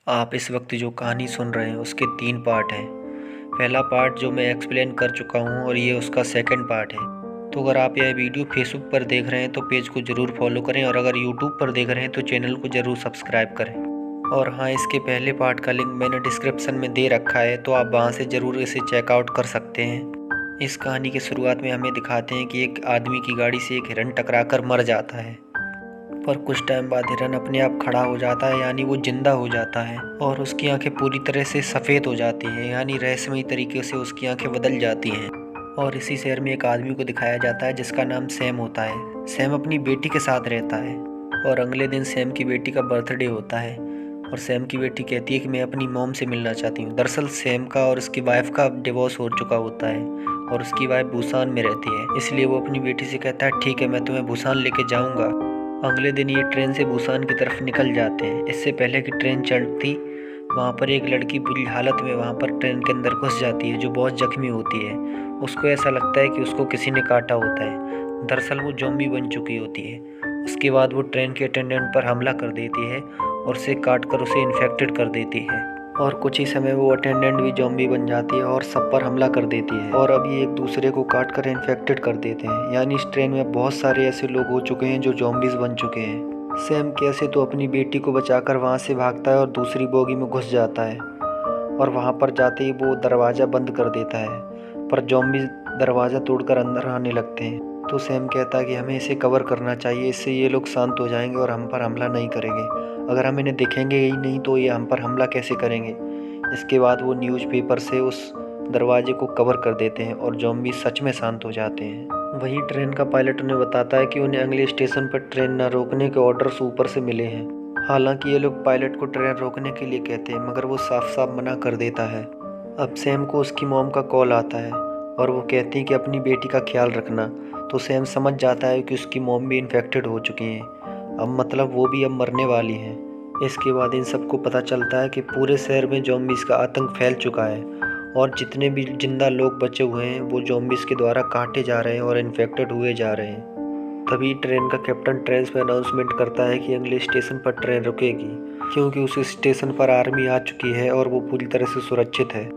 आप इस वक्त जो कहानी सुन रहे हैं उसके 3 पार्ट हैं। पहला पार्ट जो मैं एक्सप्लेन कर चुका हूँ और ये उसका सेकंड पार्ट है। तो अगर आप यह वीडियो फेसबुक पर देख रहे हैं तो पेज को ज़रूर फॉलो करें, और अगर यूट्यूब पर देख रहे हैं तो चैनल को ज़रूर सब्सक्राइब करें। और हाँ, इसके पहले पार्ट का लिंक मैंने डिस्क्रिप्शन में दे रखा है, तो आप वहाँ से ज़रूर इसे चेकआउट कर सकते हैं। इस कहानी के शुरुआत में हमें दिखाते हैं कि एक आदमी की गाड़ी से एक हिरन टकरा कर मर जाता है, पर कुछ टाइम बाद हिरन अपने आप खड़ा हो जाता है, यानी वो जिंदा हो जाता है, और उसकी आंखें पूरी तरह से सफ़ेद हो जाती हैं, यानी रहस्यमयी तरीके से उसकी आंखें बदल जाती हैं। और इसी शहर में एक आदमी को दिखाया जाता है जिसका नाम सैम होता है। सैम अपनी बेटी के साथ रहता है, और अगले दिन सैम की बेटी का बर्थडे होता है, और सैम की बेटी कहती है कि मैं अपनी मॉम से मिलना चाहती हूँ। दरअसल सैम का और उसकी वाइफ का डिवोर्स हो चुका होता है, और उसकी वाइफ बुसान में रहती है, इसलिए वो अपनी बेटी से कहता है ठीक है, मैं तुम्हें बुसान लेके जाऊँगा। अगले दिन ये ट्रेन से बुसान की तरफ निकल जाते हैं। इससे पहले कि ट्रेन चलती, वहाँ पर एक लड़की बुरी हालत में वहाँ पर ट्रेन के अंदर घुस जाती है, जो बहुत जख्मी होती है। उसको ऐसा लगता है कि उसको किसी ने काटा होता है। दरअसल वो ज़ॉम्बी बन चुकी होती है। उसके बाद वो ट्रेन के अटेंडेंट पर हमला कर देती है और उसे काट कर उसे इन्फेक्टेड कर देती है, और कुछ ही समय वो अटेंडेंट भी ज़ॉम्बी बन जाती है और सब पर हमला कर देती है, और अब ये एक दूसरे को काट कर इन्फेक्टेड कर देते हैं। यानी इस ट्रेन में बहुत सारे ऐसे लोग हो चुके हैं जो ज़ॉम्बीज़ बन चुके हैं। सैम कैसे तो अपनी बेटी को बचाकर वहाँ से भागता है और दूसरी बोगी में घुस जाता है, और वहाँ पर जाते ही वो दरवाज़ा बंद कर देता है, पर ज़ॉम्बीज़ दरवाज़ा तोड़कर अंदर आने लगते हैं। तो सैम कहता है कि हमें इसे कवर करना चाहिए, इससे ये लोग शांत हो जाएंगे और हम पर हमला नहीं करेंगे। अगर हम इन्हें देखेंगे ही नहीं तो ये हम पर हमला कैसे करेंगे। इसके बाद वो न्यूज़पेपर से उस दरवाजे को कवर कर देते हैं और ज़ॉम्बी सच में शांत हो जाते हैं। वहीं ट्रेन का पायलट उन्हें बताता है कि उन्हें अगले स्टेशन पर ट्रेन न रोकने के ऑर्डर्स ऊपर से मिले हैं। हालांकि ये लोग पायलट को ट्रेन रोकने के लिए कहते हैं, मगर वो साफ साफ मना कर देता है। अब सैम को उसकी मॉम का कॉल आता है, और वो कहती है कि अपनी बेटी का ख्याल रखना। तो सैम समझ जाता है कि उसकी मॉम भी इन्फेक्टेड हो चुकी हैं, अब मतलब वो भी अब मरने वाली हैं। इसके बाद इन सबको पता चलता है कि पूरे शहर में ज़ॉम्बीज़ का आतंक फैल चुका है, और जितने भी जिंदा लोग बचे हुए हैं वो ज़ॉम्बीज़ के द्वारा काटे जा रहे हैं और इन्फेक्टेड हुए जा रहे हैं। तभी ट्रेन का कैप्टन ट्रेन में अनाउंसमेंट करता है कि अगले स्टेशन पर ट्रेन रुकेगी, क्योंकि उस स्टेशन पर आर्मी आ चुकी है और वो पूरी तरह से सुरक्षित है।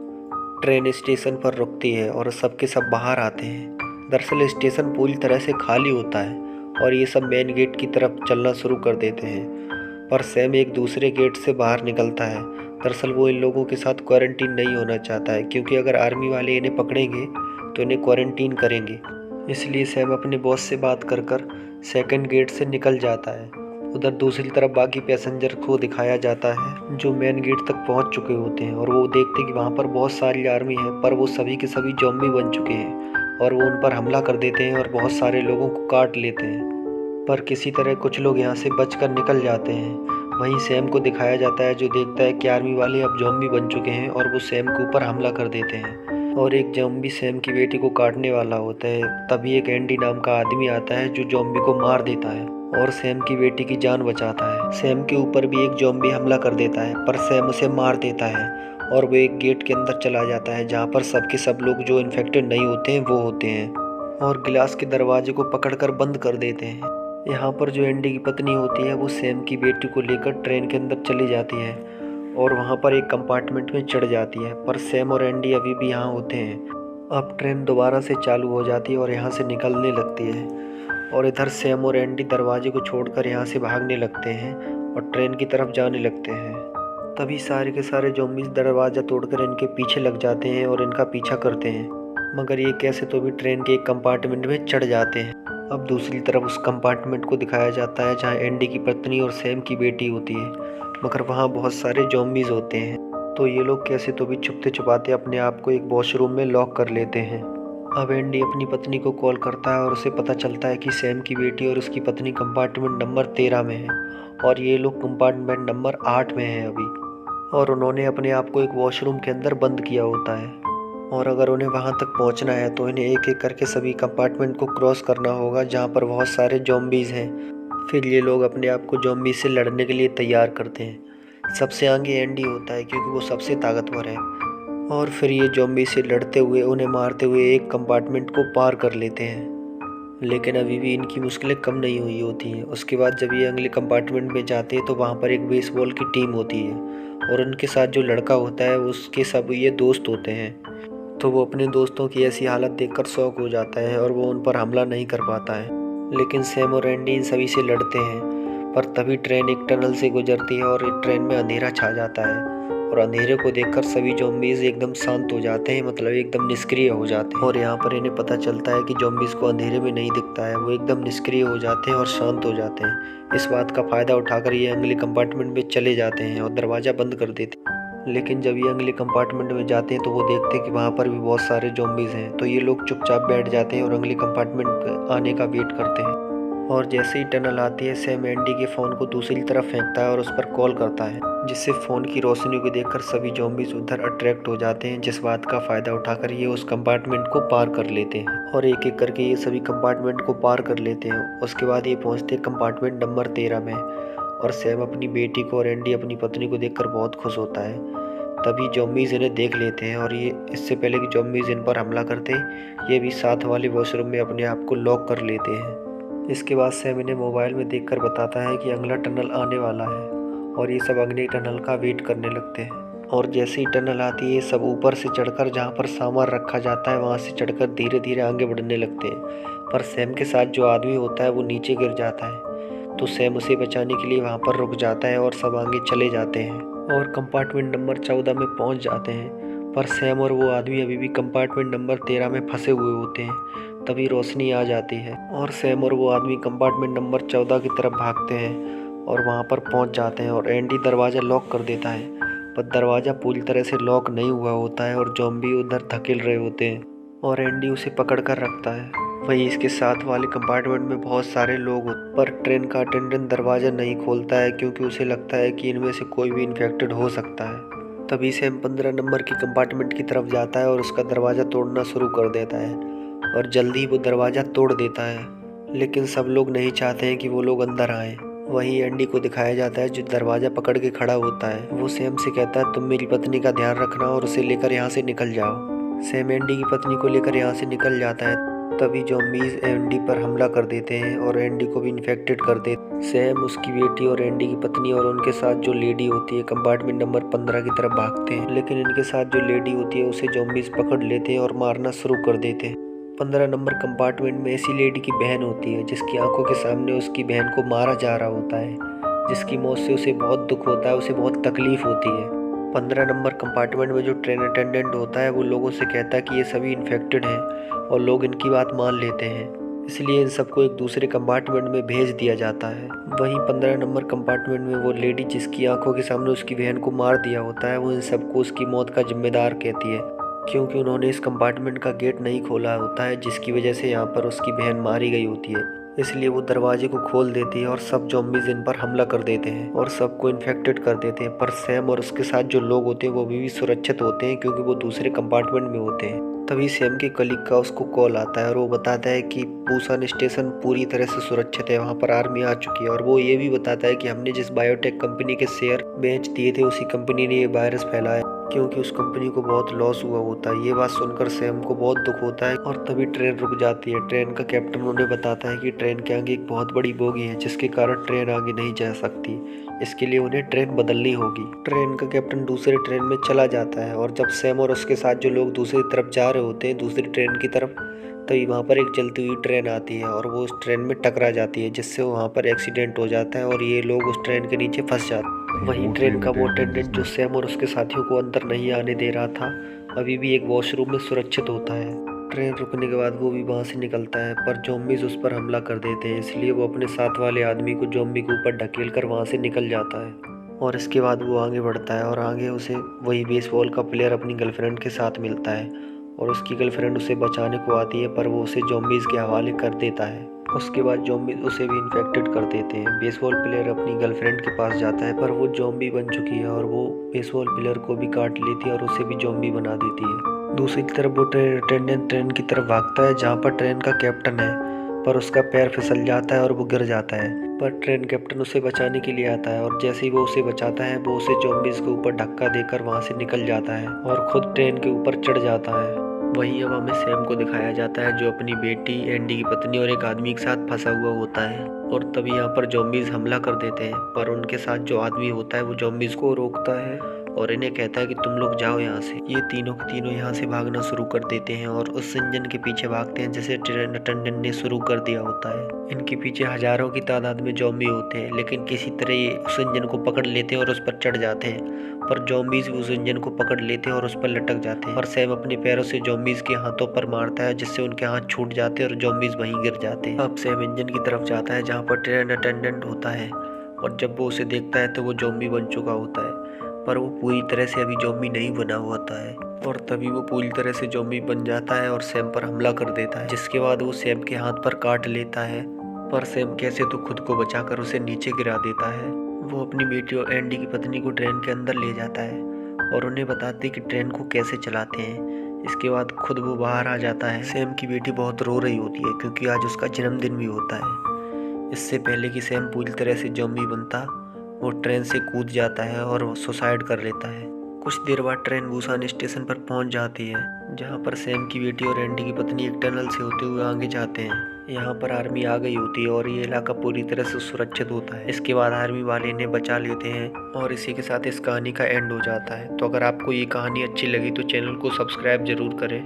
ट्रेन स्टेशन पर रुकती है और सबके सब बाहर आते हैं। दरअसल स्टेशन पूरी तरह से खाली होता है, और ये सब मेन गेट की तरफ चलना शुरू कर देते हैं, पर सैम एक दूसरे गेट से बाहर निकलता है। दरअसल वो इन लोगों के साथ क्वारंटीन नहीं होना चाहता है, क्योंकि अगर आर्मी वाले इन्हें पकड़ेंगे तो इन्हें क्वारंटीन करेंगे। इसलिए सैम अपने बॉस से बात कर सेकंड गेट से निकल जाता है। उधर दूसरी तरफ बाकी पैसेंजर को दिखाया जाता है जो मेन गेट तक पहुंच चुके होते हैं, और वो देखते हैं कि वहां पर बहुत सारी आर्मी है, पर वो सभी के सभी ज़ॉम्बी बन चुके हैं, और वो उन पर हमला कर देते हैं और बहुत सारे लोगों को काट लेते हैं। पर किसी तरह कुछ लोग यहाँ से बचकर निकल जाते हैं। वहीं सैम को दिखाया जाता है, जो देखता है कि आर्मी वाले अब ज़ॉम्बी बन चुके हैं, और वो सैम के ऊपर हमला कर देते हैं, और एक ज़ॉम्बी सैम की बेटी को काटने वाला होता है। तभी एक एंडी नाम का आदमी आता है जो ज़ॉम्बी को मार देता है और सैम की बेटी की जान बचाता है। सैम के ऊपर भी एक ज़ॉम्बी हमला कर देता है, पर सैम उसे मार देता है, और वो एक गेट के अंदर चला जाता है जहाँ पर सबके सब लोग जो इन्फेक्टेड नहीं होते हैं वो होते हैं, और गिलास के दरवाजे को पकड़कर बंद कर देते हैं। यहाँ पर जो एंडी की पत्नी होती है वो सैम की बेटी को लेकर ट्रेन के अंदर चली जाती है, और वहाँ पर एक कंपार्टमेंट में चढ़ जाती है, पर सैम और एंडी अभी भी यहाँ होते हैं। अब ट्रेन दोबारा से चालू हो जाती है और यहाँ से निकलने लगती है, और इधर सैम और एंडी दरवाजे को छोड़कर यहाँ से भागने लगते हैं और ट्रेन की तरफ जाने लगते हैं। तभी सारे के सारे ज़ॉम्बीज़ दरवाज़ा तोड़कर इनके पीछे लग जाते हैं और इनका पीछा करते हैं, मगर ये कैसे तो भी ट्रेन के एक कंपार्टमेंट में चढ़ जाते हैं। अब दूसरी तरफ उस कंपार्टमेंट को दिखाया जाता है जहाँ एंडी की पत्नी और सैम की बेटी होती है, मगर वहाँ बहुत सारे ज़ॉम्बीज़ होते हैं। तो ये लोग कैसे तो भी छुपते छुपाते अपने आप को एक वॉशरूम में लॉक कर लेते हैं। अब एंडी अपनी पत्नी को कॉल करता है और उसे पता चलता है कि सैम की बेटी और उसकी पत्नी कंपार्टमेंट नंबर 13 में है, और ये लोग कंपार्टमेंट नंबर 8 में हैं अभी, और उन्होंने अपने आप को एक वॉशरूम के अंदर बंद किया होता है। और अगर उन्हें वहां तक पहुंचना है तो इन्हें एक एक करके सभी कंपार्टमेंट को क्रॉस करना होगा जहां पर बहुत सारे ज़ॉम्बीज़ हैं। फिर ये लोग अपने आप को ज़ॉम्बी से लड़ने के लिए तैयार करते हैं। सबसे आगे एंडी होता है क्योंकि वो सबसे ताकतवर है, और फिर ये ज़ॉम्बी से लड़ते हुए उन्हें मारते हुए एक कंपार्टमेंट को पार कर लेते हैं। लेकिन अभी भी इनकी मुश्किलें कम नहीं हुई होती हैं। उसके बाद जब ये अगले कंपार्टमेंट में जाते हैं तो वहाँ पर एक बेसबॉल की टीम होती है, और उनके साथ जो लड़का होता है उसके सब ये दोस्त होते हैं। तो वो अपने दोस्तों की ऐसी हालत देखकर शॉक हो जाता है और वो उन पर हमला नहीं कर पाता है। लेकिन सैम और एंडी इन सभी से लड़ते हैं, पर तभी ट्रेन एक टनल से गुजरती है और ट्रेन में अंधेरा छा जाता है। और अंधेरे को देखकर सभी ज़ॉम्बीज़ एकदम शांत हो जाते हैं, मतलब एकदम निष्क्रिय हो जाते हैं। और यहाँ पर इन्हें पता चलता है कि ज़ॉम्बीज़ को अंधेरे में नहीं दिखता है, वो एकदम निष्क्रिय हो जाते हैं और शांत हो जाते हैं। इस बात का फ़ायदा उठाकर ये अगले कंपार्टमेंट में चले जाते हैं और दरवाज़ा बंद कर देते हैं। लेकिन जब ये अगले कंपार्टमेंट में जाते हैं तो वो देखते हैं कि वहाँ पर भी बहुत सारे ज़ॉम्बीज़ हैं। तो ये लोग चुपचाप बैठ जाते हैं और अगले कंपार्टमेंट आने का वेट करते हैं। और जैसे ही टनल आती है, सैम एंडी के फ़ोन को दूसरी तरफ फेंकता है और उस पर कॉल करता है, जिससे फ़ोन की रोशनी को देखकर सभी ज़ॉम्बीज़ उधर अट्रैक्ट हो जाते हैं, जिस बात का फ़ायदा उठाकर ये उस कंपार्टमेंट को पार कर लेते हैं। और एक एक करके ये सभी कंपार्टमेंट को पार कर लेते हैं। उसके बाद ये पहुँचते हैं कंपार्टमेंट नंबर 13 में। और सैम अपनी बेटी को और एंडी अपनी पत्नी को देखकर बहुत खुश होता है। तभी ज़ॉम्बीज़ इन्हें देख लेते हैं और ये इससे पहले कि ज़ॉम्बीज़ इन पर हमला करते, ये भी साथ वाले वॉशरूम में अपने आप को लॉक कर लेते हैं। इसके बाद सैम इन्हें मोबाइल में देखकर बताता है कि अगला टनल आने वाला है और ये सब अगले टनल का वेट करने लगते हैं। और जैसे ही टनल आती है, सब ऊपर से चढ़कर जहाँ पर सामान रखा जाता है वहाँ से चढ़कर धीरे धीरे आगे बढ़ने लगते हैं। पर सैम के साथ जो आदमी होता है वो नीचे गिर जाता है, तो सैम उसे बचाने के लिए वहाँ पर रुक जाता है और सब आगे चले जाते हैं और कंपार्टमेंट नंबर 14 में पहुँच जाते हैं। पर सैम और वो आदमी अभी भी कंपार्टमेंट नंबर 13 में फंसे हुए होते हैं। तभी रोशनी आ जाती है और सैम और वो आदमी कंपार्टमेंट नंबर 14 की तरफ भागते हैं और वहाँ पर पहुँच जाते हैं। और एंडी दरवाज़ा लॉक कर देता है, पर दरवाज़ा पूरी तरह से लॉक नहीं हुआ होता है और ज़ॉम्बी उधर धकेल रहे होते हैं और एंडी उसे पकड़ कर रखता है। वहीं इसके साथ वाले कंपार्टमेंट में बहुत सारे लोग होते, पर ट्रेन का अटेंडेंट दरवाज़ा नहीं खोलता है क्योंकि उसे लगता है कि इनमें से कोई भी इन्फेक्टेड हो सकता है। तभी सैम 15 नंबर के कंपार्टमेंट की तरफ जाता है और उसका दरवाज़ा तोड़ना शुरू कर देता है और जल्दी ही वो दरवाज़ा तोड़ देता है। लेकिन सब लोग नहीं चाहते हैं कि वो लोग अंदर आए। वहीं एंडी को दिखाया जाता है जो दरवाज़ा पकड़ के खड़ा होता है। वो सैम से कहता है, तुम मेरी पत्नी का ध्यान रखना और उसे लेकर यहाँ से निकल जाओ। सैम एंडी की पत्नी को लेकर यहाँ से निकल जाता है। तभी ज़ॉम्बीज़ एंडी पर हमला कर देते हैं और एंडी को भी इन्फेक्टेड कर देते। सैम, उसकी बेटी और एंडी की पत्नी और उनके साथ जो लेडी होती है कंपार्टमेंट नंबर 15 की तरफ भागते हैं। लेकिन इनके साथ जो लेडी होती है उसे ज़ॉम्बीज़ पकड़ लेते हैं और मारना शुरू कर देते हैं। 15 नंबर कंपार्टमेंट में ऐसी लेडी की बहन होती है जिसकी आंखों के सामने उसकी बहन को मारा जा रहा होता है, जिसकी मौत से उसे बहुत दुख होता है, उसे बहुत तकलीफ होती है। 15 नंबर कंपार्टमेंट में जो ट्रेन अटेंडेंट होता है वो लोगों से कहता है कि ये सभी इन्फेक्टेड हैं और लोग इनकी बात मान लेते हैं, इसलिए इन सबको एक दूसरे कंपार्टमेंट में भेज दिया जाता है। वहीं 15 नंबर कंपार्टमेंट में वो लेडी जिसकी आंखों के सामने उसकी बहन को मार दिया होता है, वो इन सबको उसकी मौत का जिम्मेदार कहती है, क्योंकि उन्होंने इस कंपार्टमेंट का गेट नहीं खोला होता है, जिसकी वजह से यहाँ पर उसकी बहन मारी गई होती है। इसलिए वो दरवाजे को खोल देती है और सब ज़ॉम्बीज़ इन पर हमला कर देते हैं और सबको इन्फेक्टेड कर देते हैं। पर सैम और उसके साथ जो लोग होते हैं वो भी सुरक्षित होते हैं क्योंकि वो दूसरे कंपार्टमेंट में होते हैं। तभी सैम के कलीग का उसको कॉल आता है और वो बताता है कि बुसान स्टेशन पूरी तरह से सुरक्षित है, वहाँ पर आर्मी आ चुकी है। और वो ये भी बताता है कि हमने जिस बायोटेक कंपनी के शेयर बेच दिए थे उसी कंपनी ने ये वायरस फैलाया, क्योंकि उस कंपनी को बहुत लॉस हुआ होता है। ये बात सुनकर सैम को बहुत दुख होता है और तभी ट्रेन रुक जाती है। ट्रेन का कैप्टन उन्हें बताता है कि ट्रेन के आगे एक बहुत बड़ी बोगी है जिसके कारण ट्रेन आगे नहीं जा सकती, इसके लिए उन्हें ट्रेन बदलनी होगी। ट्रेन का कैप्टन दूसरे ट्रेन में चला जाता है और जब सैम और उसके साथ जो लोग दूसरी तरफ जा रहे होते हैं दूसरी ट्रेन की तरफ, तभी वहाँ पर एक चलती हुई ट्रेन आती है और वो उस ट्रेन में टकरा जाती है, जिससे वहाँ पर एक्सीडेंट हो जाता है और ये लोग उस ट्रेन के नीचे फंस जाते हैं। वहीं ट्रेन का वो अटेंडेंट जो सैम और उसके साथियों को अंदर नहीं आने दे रहा था, अभी भी एक वॉशरूम में सुरक्षित होता है। ट्रेन रुकने के बाद वो भी वहाँ से निकलता है, पर ज़ॉम्बीज़ उस पर हमला कर देते हैं, इसलिए वो अपने साथ वाले आदमी को ज़ॉम्बी के ऊपर ढकेल कर वहाँ से निकल जाता है। और इसके बाद वो आगे बढ़ता है और आगे उसे वही बेसबॉल का प्लेयर अपनी गर्लफ्रेंड के साथ मिलता है और उसकी गर्लफ्रेंड उसे बचाने को आती है, पर वो उसे ज़ॉम्बीज़ के हवाले कर देता है। उसके बाद ज़ॉम्बीज़ उसे भी इन्फेक्टेड कर देते हैं। बेसबॉल प्लेयर अपनी गर्लफ्रेंड के पास जाता है, पर वो ज़ॉम्बी बन चुकी है और वो बेसबॉल प्लेयर को भी काट लेती है और उसे भी ज़ॉम्बी बना देती है। दूसरी तरफ वो ट्रेन अटेंडेंट ट्रेन की तरफ भागता है जहाँ पर ट्रेन का कैप्टन है, पर उसका पैर फिसल जाता है और वो गिर जाता है। पर ट्रेन कैप्टन उसे बचाने के लिए आता है और जैसे ही वो उसे बचाता है वो उसे ज़ॉम्बीज़ के ऊपर धक्का देकर वहाँ से निकल जाता है और खुद ट्रेन के ऊपर चढ़ जाता है। वहीं अब हमें सैम को दिखाया जाता है जो अपनी बेटी, एंडी की पत्नी और एक आदमी के साथ फंसा हुआ होता है। और तभी यहाँ पर ज़ॉम्बीज़ हमला कर देते हैं, पर उनके साथ जो आदमी होता है वो ज़ॉम्बीज़ को रोकता है और इन्हें कहता है कि तुम लोग जाओ यहाँ से। ये तीनों के तीनों यहाँ से भागना शुरू कर देते हैं और उस इंजन के पीछे भागते हैं जैसे ट्रेन अटेंडेंट ने शुरू कर दिया होता है। इनके पीछे हजारों की तादाद में ज़ॉम्बी होते हैं, लेकिन किसी तरह ये उस इंजन को पकड़ लेते हैं और उस पर चढ़ जाते हैं। पर ज़ॉम्बीज़ भी उस इंजन को पकड़ लेते हैं और उस पर लटक जाते हैं। और सैम अपने पैरों से ज़ॉम्बीज़ के हाथों पर मारता है जिससे उनके हाथ छूट जाते हैं और ज़ॉम्बीज़ वहीं गिर जाते हैं। अब सैम इंजन की तरफ जाता है जहाँ पर ट्रेन अटेंडेंट होता है और जब वो उसे देखता है तो वो ज़ॉम्बी बन चुका होता है, पर वो पूरी तरह से अभी ज़ॉम्बी नहीं बना होता है। और तभी वो पूरी तरह से ज़ॉम्बी बन जाता है और सैम पर हमला कर देता है, जिसके बाद वो सैम के हाथ पर काट लेता है। पर सैम कैसे तो खुद को बचाकर उसे नीचे गिरा देता है। वो अपनी बेटी और एंडी की पत्नी को ट्रेन के अंदर ले जाता है और उन्हें बताते कि ट्रेन को कैसे चलाते हैं। इसके बाद खुद वो बाहर आ जाता है। सैम की बेटी बहुत रो रही होती है क्योंकि आज उसका जन्मदिन भी होता है। इससे पहले कि सैम पूरी तरह से ज़ॉम्बी बनता, वो ट्रेन से कूद जाता है और सुसाइड कर लेता है। कुछ देर बाद ट्रेन बुसान स्टेशन पर पहुंच जाती है, जहां पर सैम की बेटी और एंडी की पत्नी एक टनल से होते हुए आगे जाते हैं। यहाँ पर आर्मी आ गई होती है और ये इलाका पूरी तरह से सुरक्षित होता है। इसके बाद आर्मी वाले इन्हें बचा लेते हैं और इसी के साथ इस कहानी का एंड हो जाता है। तो अगर आपको ये कहानी अच्छी लगी तो चैनल को सब्सक्राइब जरूर करें।